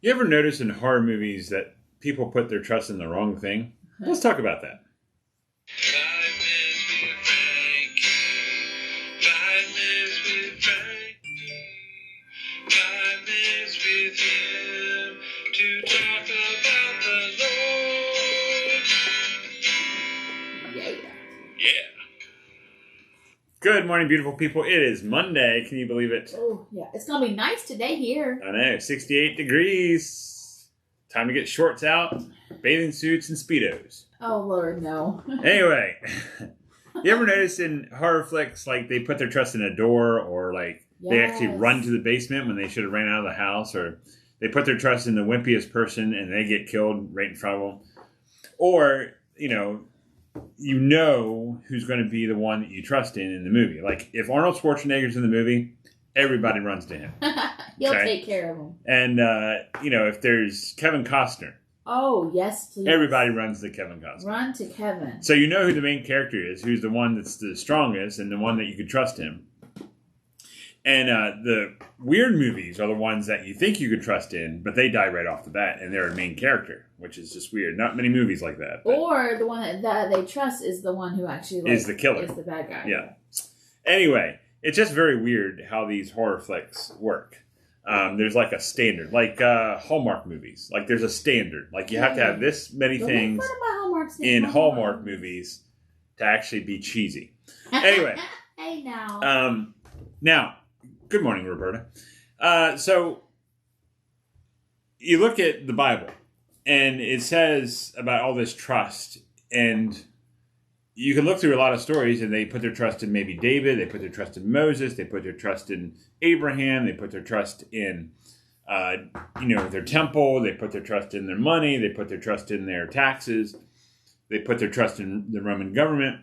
You ever notice in horror movies that people put their trust in the wrong thing? Let's talk about that. 5 minutes with Frankie. 5 minutes with Frankie. 5 minutes with him to talk about the Lord. Yeah. Good morning, beautiful people. It is Monday. Can you believe it? Oh, yeah. It's going to be nice today here. I know, 68 degrees. Time to get shorts out, bathing suits, and Speedos. Oh, Lord, no. Anyway, you ever notice in horror flicks, like, they put their trust in a door, or, like, they actually run to the basement when they should have ran out of the house, or they put their trust in the wimpiest person and they get killed right in front of them? Or, you know who's going to be the one that you trust in the movie. Like, if Arnold Schwarzenegger's in the movie, everybody runs to him. He'll take care of him. And, if there's Kevin Costner. Oh, yes, please. Everybody runs to Kevin Costner. Run to Kevin. So you know who the main character is, who's the one that's the strongest and the one that you could trust him. And the weird movies are the ones that you think you could trust in, but they die right off the bat, and they're a main character, which is just weird. Not many movies like that. Or the one that they trust is the one who actually is the killer. Is the bad guy. Yeah. Anyway, it's just very weird how these horror flicks work. There's like a standard, like Hallmark movies. Like there's a standard. Like you have to have this many things in Hallmark movies to actually be cheesy. Anyway. Hey now. Now, good morning, Roberta. So you look at the Bible, and it says about all this trust, and you can look through a lot of stories, and they put their trust in maybe David, they put their trust in Moses, they put their trust in Abraham, they put their trust in, their temple, they put their trust in their money, they put their trust in their taxes, they put their trust in the Roman government,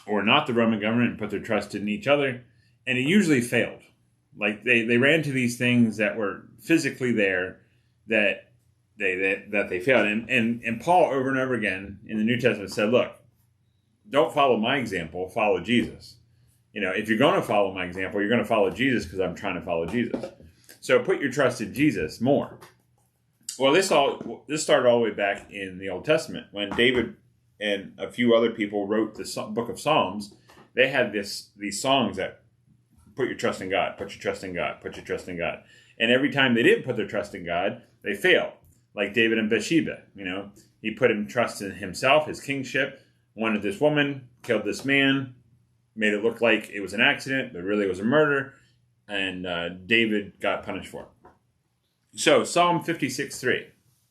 or not the Roman government, and put their trust in each other, and it usually failed. Like they ran to these things that were physically there that they failed. And Paul over and over again in the New Testament said, look, don't follow my example, follow Jesus. If you're going to follow my example, you're going to follow Jesus because I'm trying to follow Jesus. So put your trust in Jesus more. Well, this started all the way back in the Old Testament when David and a few other people wrote the book of Psalms. They had these songs that put your trust in God, put your trust in God, put your trust in God. And every time they didn't put their trust in God, they failed. Like David and Bathsheba, he put him trust in himself, his kingship, wanted this woman, killed this man, made it look like it was an accident, but really it was a murder, and David got punished for it. So Psalm 56:3,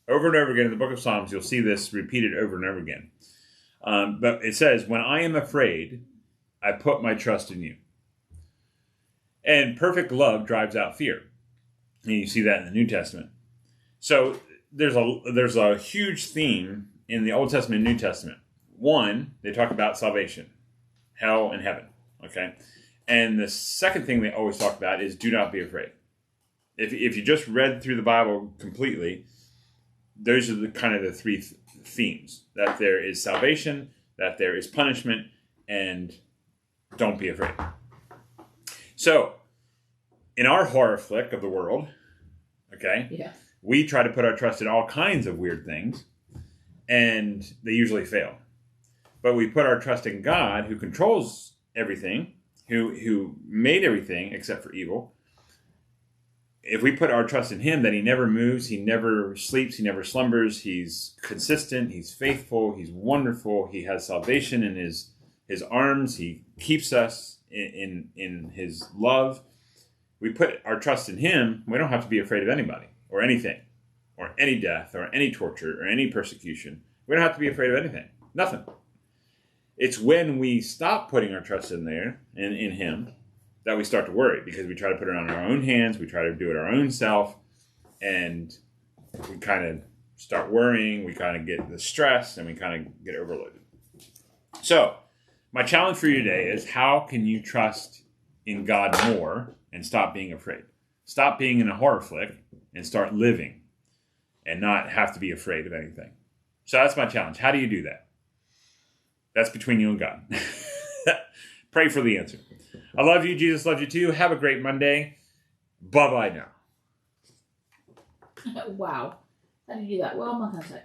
over and over again in the book of Psalms, you'll see this repeated over and over again. But it says, when I am afraid, I put my trust in you. And perfect love drives out fear. And you see that in the New Testament. So there's a huge theme in the Old Testament and New Testament. One, they talk about salvation, hell and heaven. Okay? And the second thing they always talk about is do not be afraid. If you just read through the Bible completely, those are the three themes. That there is salvation, that there is punishment, and don't be afraid. So, in our horror flick of the world, we try to put our trust in all kinds of weird things, and they usually fail. But we put our trust in God, who controls everything, who made everything except for evil. If we put our trust in him, that he never moves, he never sleeps, he never slumbers, he's consistent, he's faithful, he's wonderful, he has salvation in his arms, he keeps us in his love. We put our trust in him, we don't have to be afraid of anybody or anything or any death or any torture or any persecution. We don't have to be afraid of anything. Nothing. It's when we stop putting our trust in there and in him that we start to worry, because we try to put it on our own hands, we try to do it our own self, and we kind of start worrying, we kind of get the stress, and we kind of get overloaded. So, my challenge for you today is, how can you trust in God more and stop being afraid? Stop being in a horror flick and start living and not have to be afraid of anything. So that's my challenge. How do you do that? That's between you and God. Pray for the answer. I love you. Jesus loves you too. Have a great Monday. Bye-bye now. Wow. How do you do that? Well, I'm not going to say.